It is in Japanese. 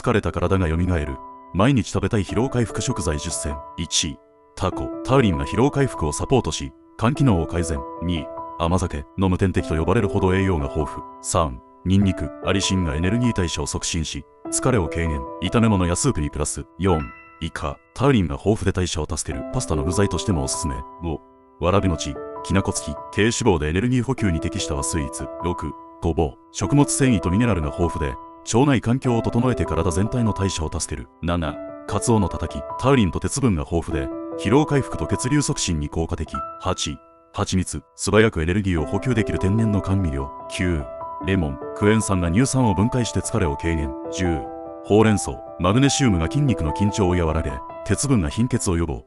疲れた体が蘇る。毎日食べたい疲労回復食材10選。1、タコ。タウリンが疲労回復をサポートし、肝機能を改善。2、甘酒。飲む点滴と呼ばれるほど栄養が豊富。3、ニンニク。アリシンがエネルギー代謝を促進し、疲れを軽減。炒め物やスープにプラス。4、イカ。タウリンが豊富で代謝を助ける。パスタの具材としてもおすすめ。5、わらび餅。きなこ付き。低脂肪でエネルギー補給に適した和スイーツ。6、ごぼう。食物繊維とミネラルが豊富で、腸内環境を整えて体全体の代謝を助ける。7、カツオのたたき。タウリンと鉄分が豊富で、疲労回復と血流促進に効果的。8、蜂蜜。素早くエネルギーを補給できる天然の甘味料。9、レモン。クエン酸が乳酸を分解して疲れを軽減。10、ほうれん草。マグネシウムが筋肉の緊張を和らげ、鉄分が貧血を予防。